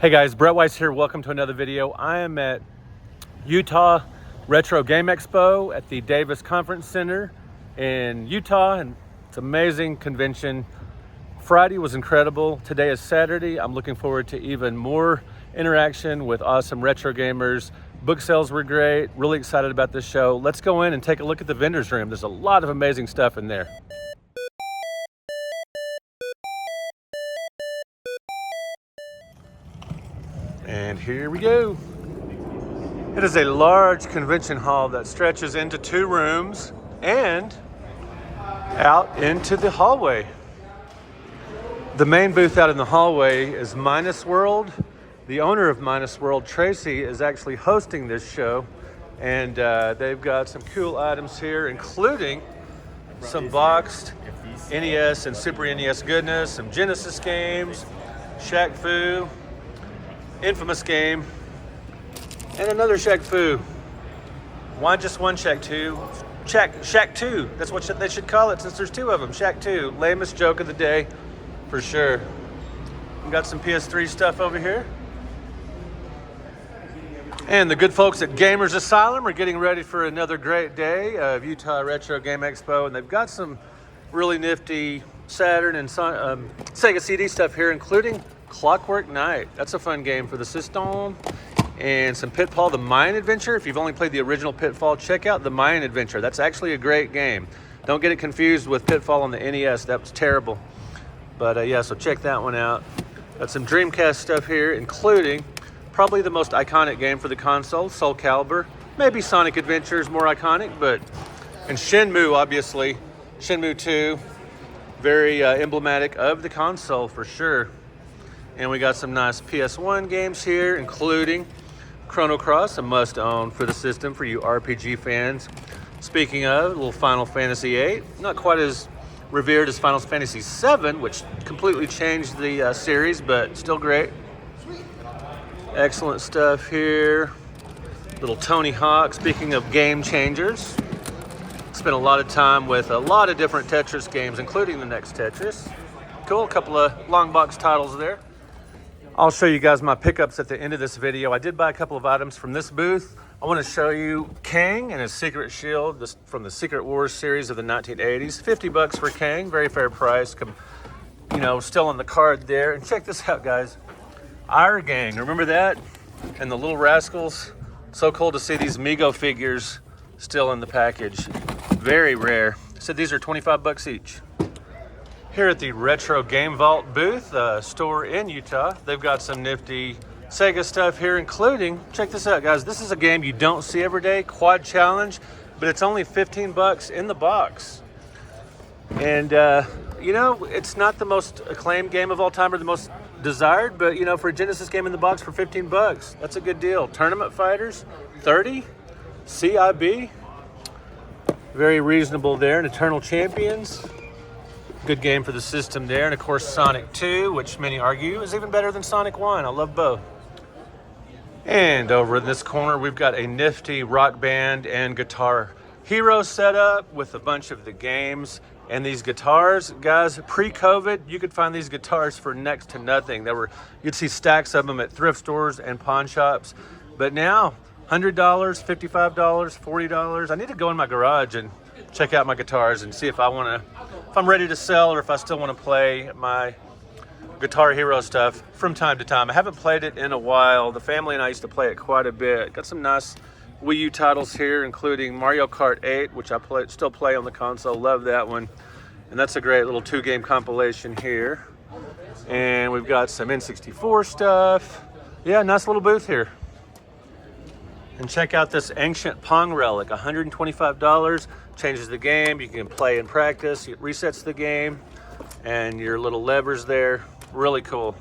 Hey guys, Brett Weiss here. Welcome to another video. I am at Utah Retro GamExpo at the Davis Conference Center in Utah, and it's an amazing convention. Friday was incredible. Today is Saturday. I'm looking forward to even more interaction with awesome retro gamers. Book sales were great. Really excited about this show. Let's go in and take a look at the vendor's room. There's a lot of amazing stuff in there. And here we go. It is a large convention hall that stretches into two rooms and out into the hallway. The main booth out in the hallway is Minus World. The owner of Minus World, Tracy, is actually hosting this show, and they've got some cool items here, including some boxed NES and Super NES goodness, some Genesis games, Shaq Fu, infamous game, and another Shaq Fu. Why just one Shaq 2? Shaq 2. That's what they should call it, since there's two of them. Shaq 2. Lamest joke of the day, for sure. We got some PS3 stuff over here. And the good folks at Gamers Asylum are getting ready for another great day of Utah Retro GamExpo, and they've got some really nifty Saturn and Sega CD stuff here, including Clockwork Knight. That's a fun game for the system. And some Pitfall, the Mayan Adventure. If you've only played the original Pitfall, check out the Mayan Adventure. That's actually a great game. Don't get it confused with Pitfall on the NES. That was terrible. But yeah, so check that one out. Got some Dreamcast stuff here, including probably the most iconic game for the console, Soul Calibur. Maybe Sonic Adventure is more iconic, and Shenmue, obviously. Shenmue 2, very emblematic of the console for sure. And we got some nice PS1 games here, including Chrono Cross, a must-own for the system for you RPG fans. Speaking of, a little Final Fantasy VIII, not quite as revered as Final Fantasy VII, which completely changed the series, but still great. Excellent stuff here. Little Tony Hawk. Speaking of game changers, spent a lot of time with a lot of different Tetris games, including the next Tetris. Cool, a couple of long box titles there. I'll show you guys my pickups at the end of this video. I did buy a couple of items from this booth. I want to show you Kang and his Secret Shield, this from the Secret Wars series of the 1980s. 50 bucks for Kang, very fair price. You know, still on the card there. And check this out, guys. Our Gang, remember that? And the Little Rascals. So cool to see these Mego figures still in the package. Very rare. Said these are 25 bucks each. Here at the Retro Game Vault booth, store in Utah, they've got some nifty Sega stuff here, including, check this out, guys. This is a game you don't see every day, Quad Challenge, but it's only 15 bucks in the box. And, you know, it's not the most acclaimed game of all time or the most desired, but, you know, for a Genesis game in the box for 15 bucks, that's a good deal. Tournament Fighters, 30. CIB, very reasonable there. And Eternal Champions. Good game for the system there. And of course Sonic 2, which many argue is even better than Sonic 1. I love both. And over in this corner, we've got a nifty Rock Band and Guitar Hero setup with a bunch of the games. And these guitars, guys, pre-COVID, you could find these guitars for next to nothing. You'd see stacks of them at thrift stores and pawn shops. But now, $100, $55, $40. I need to go in my garage and check out my guitars and see if I'm ready to sell or if I still want to play my Guitar Hero stuff from time to time. I haven't played it in a while. The family and I used to play it quite a bit. Got some nice Wii U titles here, including Mario Kart 8, which I still play on the console. Love that one. And that's a great little 2-game compilation here. And we've got some N64 stuff. Yeah, nice little booth here. And check out this ancient Pong relic, $125. Changes the game, you can play and practice, it resets the game, and your little levers there, really cool.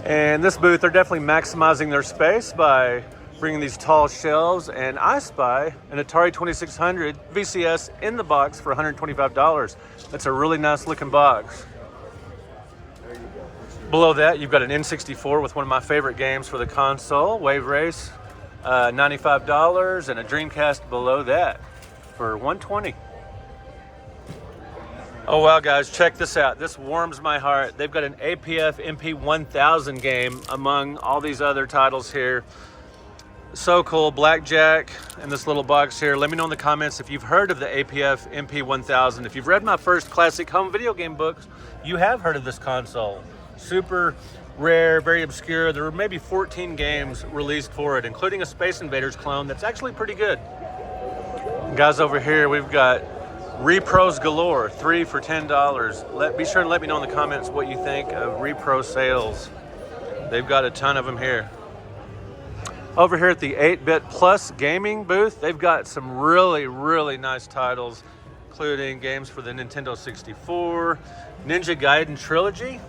And this booth, they're definitely maximizing their space by bringing these tall shelves, and I spy an Atari 2600 VCS in the box for $125. That's a really nice looking box. Below that, you've got an N64 with one of my favorite games for the console, Wave Race, $95, and a Dreamcast below that for $120. Oh wow, guys, check this out. This warms my heart. They've got an APF MP 1000 game among all these other titles here. So cool. Blackjack in this little box here. Let me know in the comments if you've heard of the APF MP 1000. If you've read my first classic home video game books, you have heard of this console. Super rare, very obscure. There were maybe 14 games released for it, including a Space Invaders clone that's actually pretty good. Guys, over here we've got repros galore, 3 for $10. Be sure and let me know in the comments what you think of repro sales. They've got a ton of them here. Over here at the 8-Bit Plus gaming booth, they've got some really, really nice titles, including games for the Nintendo 64, Ninja Gaiden Trilogy.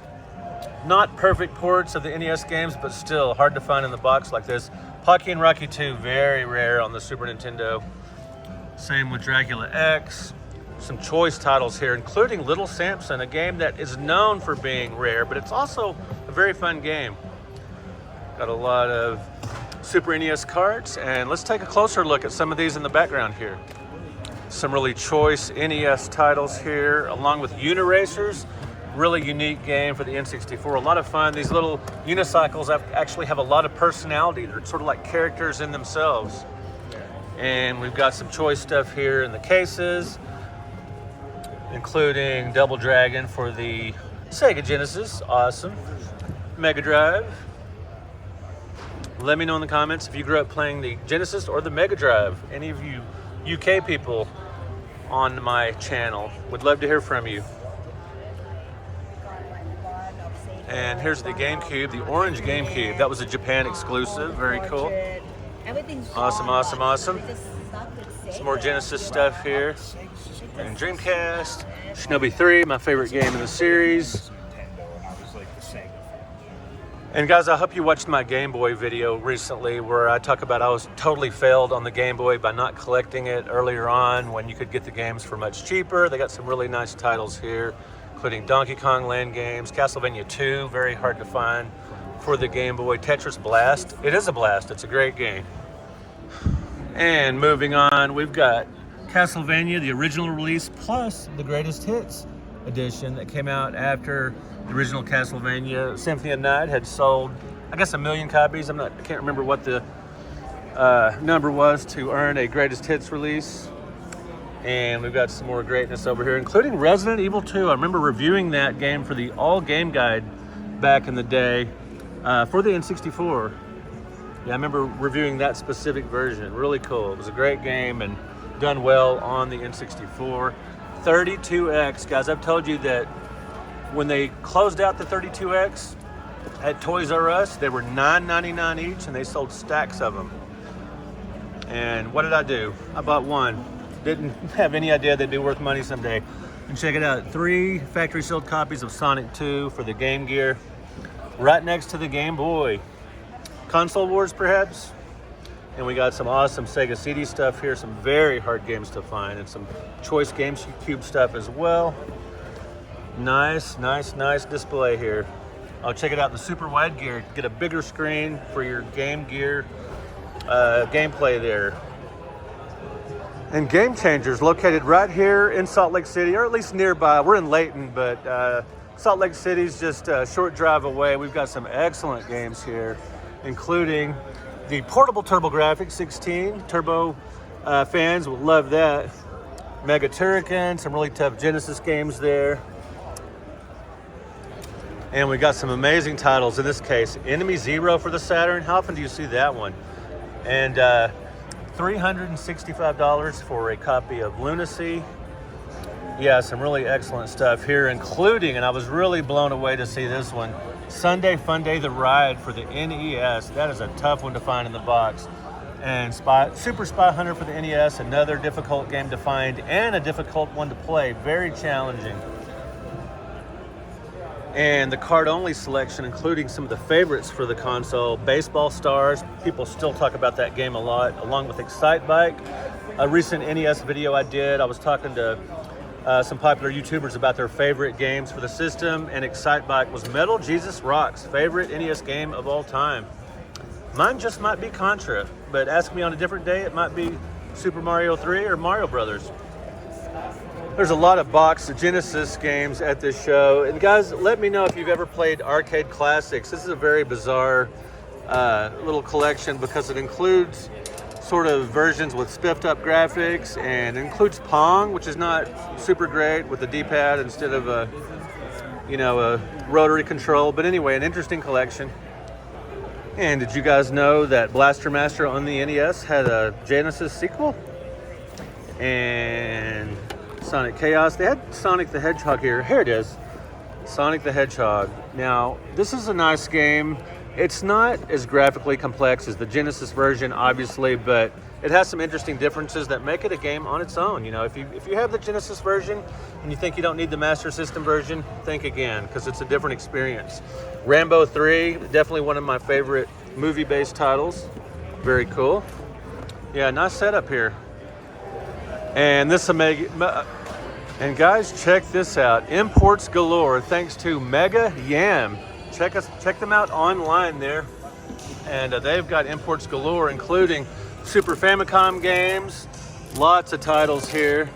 Not perfect ports of the NES games, but still hard to find in the box like this. Pocky and Rocky 2, very rare on the Super Nintendo. Same with Dracula X. Some choice titles here, including Little Samson, a game that is known for being rare, but it's also a very fun game. Got a lot of Super NES cards, and let's take a closer look at some of these in the background here. Some really choice NES titles here, along with Uniracers. Really unique game for the N64, a lot of fun. These little unicycles actually have a lot of personality. They're sort of like characters in themselves. And we've got some choice stuff here in the cases, including Double Dragon for the Sega Genesis, awesome. Mega Drive. Let me know in the comments if you grew up playing the Genesis or the Mega Drive. Any of you UK people on my channel, would love to hear from you. And here's the GameCube, the orange GameCube. That was a Japan exclusive, very cool. Awesome, awesome, awesome. Some more Genesis stuff here. And Dreamcast, Shinobi 3, my favorite game in the series. And guys, I hope you watched my Game Boy video recently where I talk about I was totally failed on the Game Boy by not collecting it earlier on when you could get the games for much cheaper. They got some really nice titles here, including Donkey Kong Land games, Castlevania 2, very hard to find for the Game Boy, Tetris Blast. It is a blast, it's a great game. And moving on, we've got Castlevania, the original release, plus the Greatest Hits edition that came out after the original Castlevania. Symphony of Night had sold, I guess, 1 million copies. I can't remember what the number was to earn a Greatest Hits release. And we've got some more greatness over here, including Resident Evil 2. I remember reviewing that game for the All Game Guide back in the day for the N64. Yeah, I remember reviewing that specific version. Really cool. It was a great game and done well on the N64. 32X, guys, I've told you that when they closed out the 32X at Toys R Us, they were $9.99 each, and they sold stacks of them. And what did I do? I bought one. Didn't have any idea they'd be worth money someday. And check it out, 3 factory sealed copies of Sonic 2 for the Game Gear, right next to the Game Boy. Console Wars, perhaps? And we got some awesome Sega CD stuff here, some very hard games to find, and some choice GameCube stuff as well. Nice, nice, nice display here. I'll check it out in the super wide gear. Get a bigger screen for your Game Gear gameplay there. And Game Changers, located right here in Salt Lake City, or at least nearby. We're in Layton, but Salt Lake City's just a short drive away. We've got some excellent games here, including the portable TurboGrafx 16. Turbo fans will love that. Mega Turrican, some really tough Genesis games there. And we got some amazing titles in this case. Enemy Zero for the Saturn. How often do you see that one? And $365 for a copy of Lunacy. Yeah, some really excellent stuff here, including, and I was really blown away to see this one, Sunday Funday the Ride for the NES. That is a tough one to find in the box. And Super Spy Hunter for the NES, another difficult game to find and a difficult one to play. Very challenging. And the card-only selection, including some of the favorites for the console, Baseball Stars. People still talk about that game a lot, along with Excite Bike. A recent NES video I did, I was talking to some popular YouTubers about their favorite games for the system, and Excite Bike was Metal Jesus Rocks, favorite NES game of all time. Mine just might be Contra, but ask me on a different day, it might be Super Mario 3 or Mario Brothers. There's a lot of boxed Genesis games at this show. And guys, let me know if you've ever played Arcade Classics. This is a very bizarre little collection because it includes sort of versions with spiffed up graphics, and it includes Pong, which is not super great with the D-pad instead of a rotary control. But anyway, an interesting collection. And did you guys know that Blaster Master on the NES had a Genesis sequel? And Sonic Chaos. They had Sonic the Hedgehog here. Here it is. Sonic the Hedgehog. Now, this is a nice game. It's not as graphically complex as the Genesis version, obviously, but it has some interesting differences that make it a game on its own. You know, if you have the Genesis version and you think you don't need the Master System version, think again, because it's a different experience. Rambo 3, definitely one of my favorite movie-based titles. Very cool. Yeah, nice setup here. And this and guys, check this out. Imports galore thanks to Mega Yam. Check them out online there. And they've got imports galore, including Super Famicom games, lots of titles here.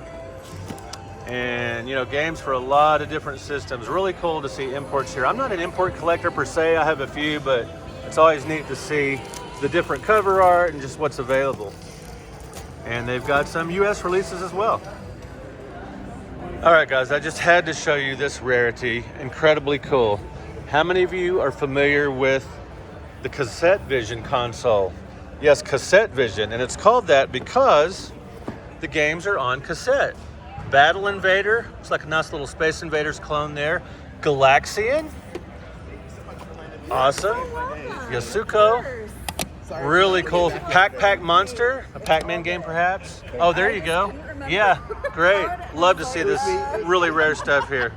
And, you know, games for a lot of different systems. Really cool to see imports here. I'm not an import collector per se. I have a few, but it's always neat to see the different cover art and just what's available. And they've got some US releases as well. All right, guys, I just had to show you this rarity. Incredibly cool. How many of you are familiar with the Cassette Vision console? Yes, Cassette Vision, and it's called that because the games are on cassette. Battle Invader, it's like a nice little Space Invaders clone there. Galaxian, awesome. Yasuko, really cool. Pac Monster, a Pac-Man game perhaps. Oh, there you go. Yeah, great. Love to see this really rare stuff here.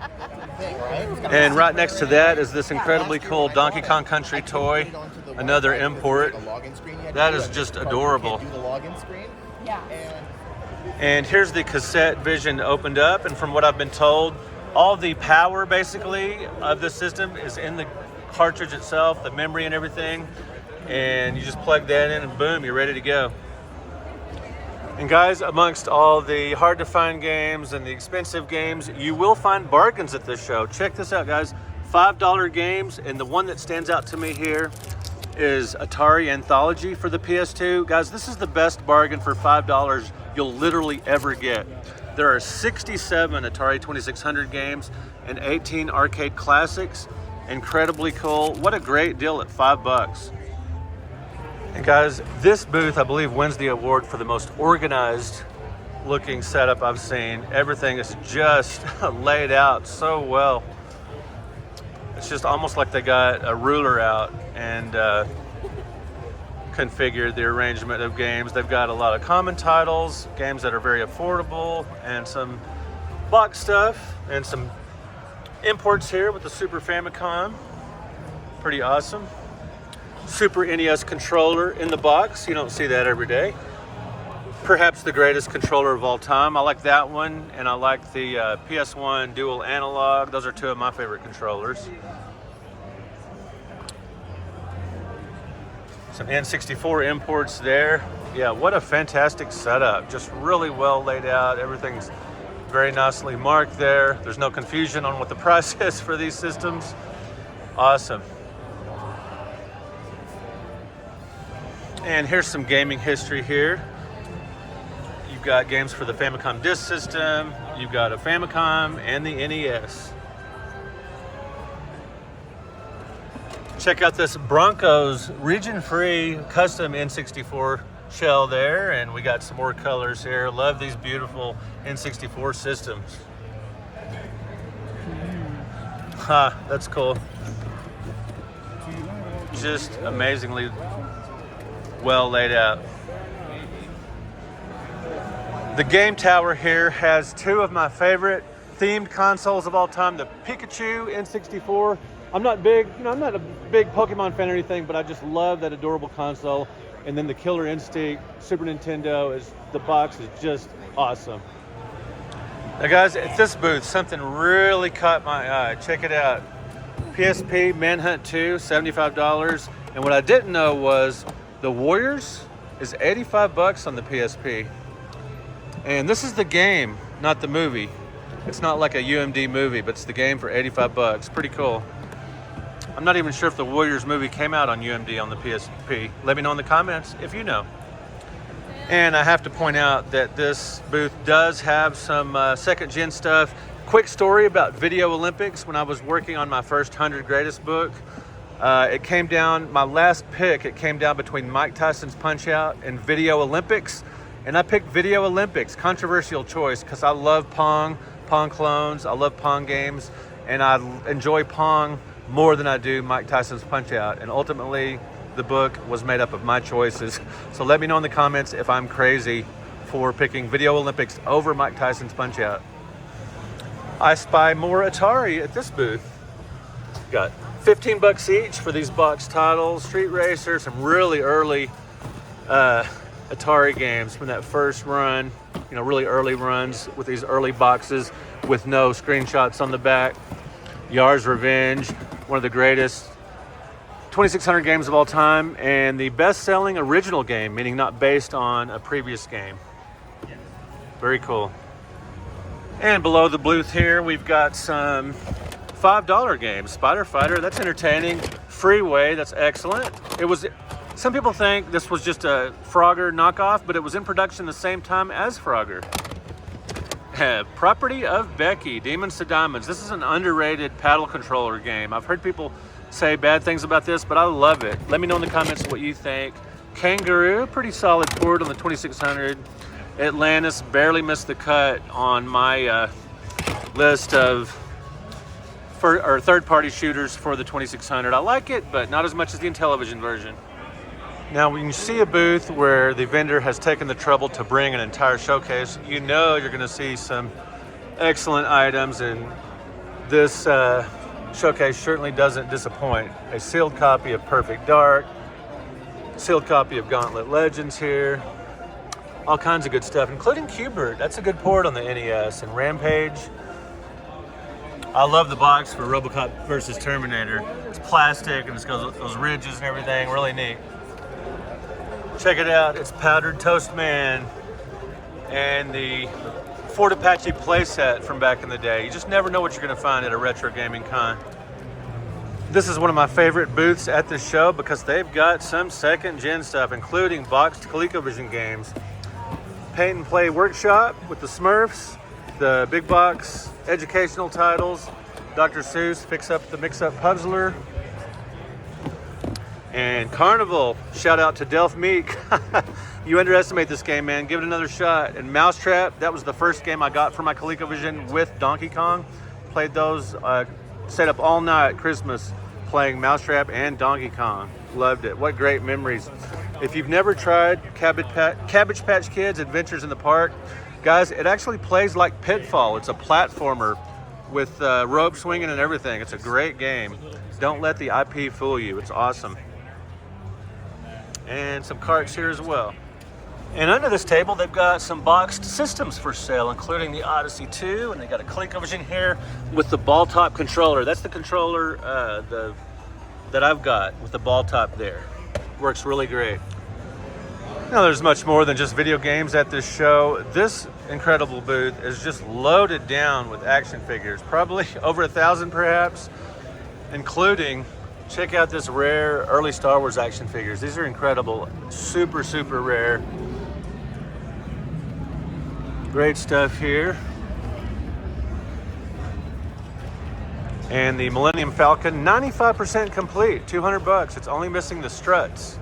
And right next to that is this incredibly cool Donkey Kong Country toy, another import. That is just adorable. And here's the Cassette Vision opened up, and from what I've been told, all the power basically of the system is in the cartridge itself, the memory and everything, and you just plug that in and boom, you're ready to go. And guys, amongst all the hard to find games and the expensive games, you will find bargains at this show. Check this out, guys. $5 games, and the one that stands out to me here is Atari Anthology for the PS2. Guys, this is the best bargain for $5 you'll literally ever get. There are 67 Atari 2600 games and 18 arcade classics. Incredibly cool. What a great deal at $5. And guys, this booth, I believe, wins the award for the most organized looking setup I've seen. Everything is just laid out so well. It's just almost like they got a ruler out and configured the arrangement of games. They've got a lot of common titles, games that are very affordable, and some box stuff, and some imports here with the Super Famicom. Pretty awesome. Super NES controller in the box. You don't see that every day. Perhaps the greatest controller of all time. I like that one, and I like the PS1 dual analog. Those are two of my favorite controllers. Some N64 imports there. Yeah, what a fantastic setup. Just really well laid out. Everything's very nicely marked there. There's no confusion on what the price is for these systems. Awesome. And here's some gaming history here. You've got games for the Famicom Disk System. You've got a Famicom and the NES. Check out this Broncos region-free custom N64 shell there, and we got some more colors here. Love these beautiful N64 systems. That's cool. Just amazingly well laid out. The game tower here has two of my favorite themed consoles of all time, the Pikachu N64. I'm not a big Pokemon fan or anything, but I just love that adorable console. And then the Killer Instinct Super Nintendo the box is just awesome. Now guys, at this booth, something really caught my eye. Check it out. PSP Manhunt 2, $75. And what I didn't know was the Warriors is $85 on the PSP. And this is the game, not the movie. It's not like a UMD movie, but it's the game for 85 bucks. Pretty cool. I'm not even sure if the Warriors movie came out on UMD on the PSP. Let me know in the comments if you know. And I have to point out that this booth does have some second gen stuff. Quick story about Video Olympics. When I was working on my first 100 Greatest book, it came down, my last pick, it came down between Mike Tyson's Punch-Out and Video Olympics. And I picked Video Olympics, controversial choice, because I love Pong clones, I love Pong games, and I enjoy Pong more than I do Mike Tyson's Punch-Out. And ultimately, the book was made up of my choices. So let me know in the comments if I'm crazy for picking Video Olympics over Mike Tyson's Punch-Out. I spy more Atari at this booth. Got 15 bucks each for these box titles, Street Racer, some really early Atari games from that first run, you know, really early runs with these early boxes with no screenshots on the back. Yar's Revenge, one of the greatest 2600 games of all time, and the best-selling original game, meaning not based on a previous game. Very cool. And below the booth here, we've got some $5 games. Spider Fighter, that's entertaining. Freeway, that's excellent. Some people think this was just a Frogger knockoff, but it was in production the same time as Frogger. Property of Becky, Demons to Diamonds. This is an underrated paddle controller game. I've heard people say bad things about this, but I love it. Let me know in the comments what you think. Kangaroo, pretty solid port on the 2600. Atlantis barely missed the cut on my list of third-party shooters for the 2600. I like it, but not as much as the Intellivision version. Now, when you see a booth where the vendor has taken the trouble to bring an entire showcase, you know you're going to see some excellent items, and this showcase certainly doesn't disappoint. A sealed copy of Perfect Dark, sealed copy of Gauntlet Legends here, all kinds of good stuff, including Q*bert. That's a good port on the NES, and Rampage. I love the box for RoboCop versus Terminator. It's plastic and it's got those ridges and everything, really neat. Check it out, it's Powdered Toast Man and the Fort Apache playset from back in the day. You just never know what you're gonna find at a retro gaming con. This is one of my favorite booths at this show because they've got some second gen stuff, including boxed ColecoVision games. Paint and Play Workshop with the Smurfs, the big box educational titles, Dr. Seuss, Fix Up the Mix-Up Puzzler, and Carnival. Shout out to Delph Meek. You underestimate this game, man. Give it another shot. And Mousetrap, that was the first game I got for my ColecoVision with Donkey Kong. Played those, stayed up all night Christmas playing Mousetrap and Donkey Kong. Loved it. What great memories. If you've never tried Cabbage Patch Kids Adventures in the Park, guys, it actually plays like Pitfall. It's a platformer with rope swinging and everything. It's a great game. Don't let the IP fool you. It's awesome. And some carts here as well. And under this table, they've got some boxed systems for sale, including the Odyssey 2, and they got a ColecoVision here with the ball top controller. That's the controller that I've got with the ball top there. Works really great. Now, there's much more than just video games at this show. This incredible booth is just loaded down with action figures, probably over 1,000 perhaps, including, check out this rare early Star Wars action figures. These are incredible, super, super rare. Great stuff here. And the Millennium Falcon, 95% complete, 200 bucks. It's only missing the struts.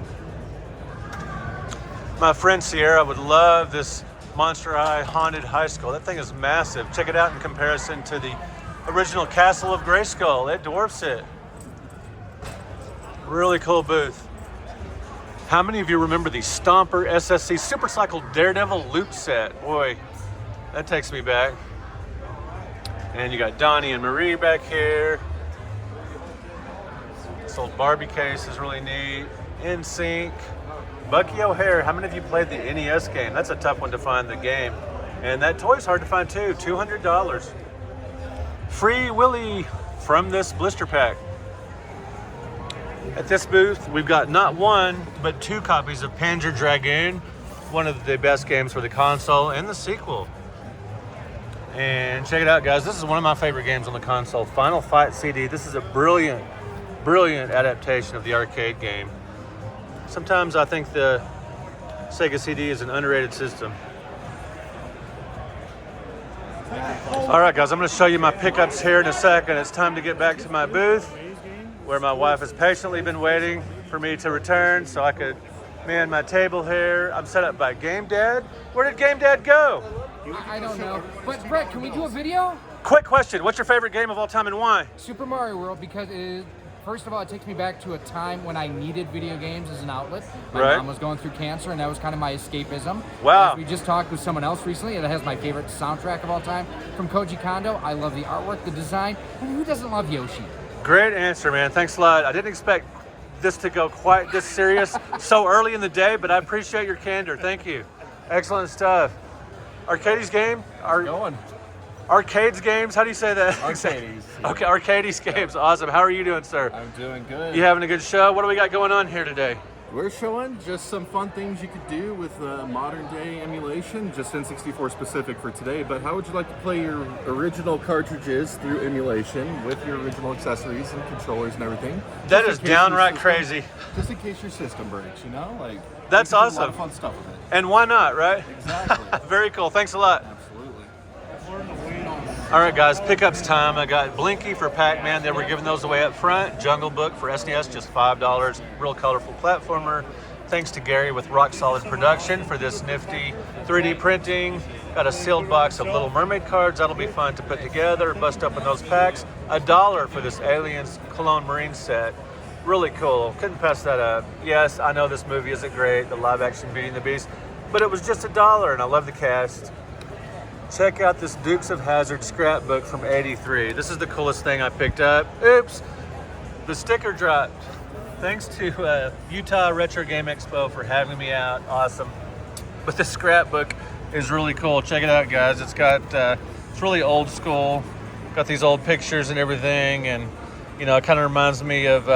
My friend Sierra would love this Monster High Haunted High School. That thing is massive. Check it out in comparison to the original Castle of Grayskull. It dwarfs it. Really cool booth. How many of you remember the Stomper SSC Super Cycle Daredevil loop set? Boy, that takes me back. And you got Donnie and Marie back here. This old Barbie case is really neat. NSYNC. Bucky O'Hare. How many of you played the NES game? That's a tough one to find, the game. And that toy's hard to find too, $200. Free Willy from this blister pack. At this booth, we've got not one, but two copies of Panzer Dragoon, one of the best games for the console, and the sequel. And check it out, guys. This is one of my favorite games on the console, Final Fight CD. This is a brilliant, brilliant adaptation of the arcade game. Sometimes I think the Sega CD is an underrated system. All right, guys, I'm going to show you my pickups here in a second. It's time to get back to my booth, where my wife has patiently been waiting for me to return so I could man my table here. I'm set up by Game Dad. Where did Game Dad go? I don't know. But Brett, can we do a video? Quick question. What's your favorite game of all time and why? Super Mario World, because first of all, it takes me back to a time when I needed video games as an outlet. My mom was going through cancer, and that was kind of my escapism. Wow. We just talked with someone else recently that has my favorite soundtrack of all time from Koji Kondo. I love the artwork, the design, and who doesn't love Yoshi? Great answer, man. Thanks a lot. I didn't expect this to go quite this serious so early in the day, but I appreciate your candor. Thank you. Excellent stuff. Arcades game? Arcades games? How do you say that? Arcades. Okay, Arcades games. Awesome. How are you doing, sir? I'm doing good. You having a good show? What do we got going on here today? We're showing just some fun things you could do with modern day emulation, just N64 specific for today, but how would you like to play your original cartridges through emulation with your original accessories and controllers and everything? That is downright crazy. Just in case your system breaks, you know? Like, that's you can awesome. do a lot of fun stuff with it. And why not, right? Exactly. Very cool. Thanks a lot. Absolutely. All right, guys, pickups time. I got Blinky for Pac-Man. They were giving those away up front. Jungle Book for SNES, just $5. Real colorful platformer. Thanks to Gary with Rock Solid Production for this nifty 3D printing. Got a sealed box of Little Mermaid cards. That'll be fun to put together, bust up in those packs. $1 for this Aliens Cologne Marine set. Really cool. Couldn't pass that up. Yes, I know this movie isn't great, the live action Beauty and the Beast, but it was just $1, and I love the cast. Check out this Dukes of Hazzard scrapbook from '83. This is the coolest thing I picked up. Oops, the sticker dropped. Thanks to Utah Retro GamExpo for having me out. Awesome. But this scrapbook is really cool. Check it out, guys. It's got it's really old school. Got these old pictures and everything, and you know, it kind of reminds me of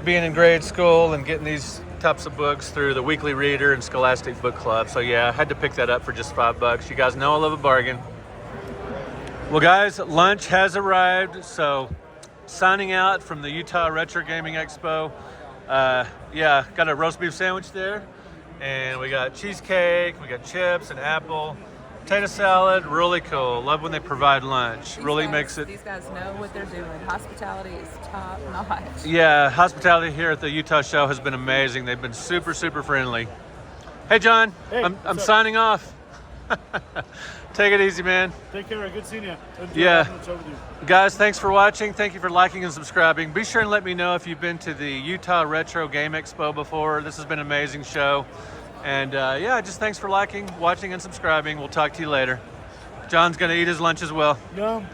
being in grade school and getting these types of books through the Weekly Reader and Scholastic Book Club. So yeah, I had to pick that up for just $5. You guys know I love a bargain. Well, guys, lunch has arrived. So signing out from the Utah Retro Gaming Expo. Yeah, got a roast beef sandwich there, and we got cheesecake, we got chips and apple. Potato salad, really cool. Love when they provide lunch. These guys know what they're doing. Hospitality is top notch. Yeah, hospitality here at the Utah show has been amazing. They've been super, super friendly. Hey, John. Hey, I'm signing off. Take it easy, man. Take care. Good seeing you. Yeah. Guys, thanks for watching. Thank you for liking and subscribing. Be sure and let me know if you've been to the Utah Retro Game Expo before. This has been an amazing show. And yeah, just thanks for liking, watching, and subscribing. We'll talk to you later. John's going to eat his lunch as well. No.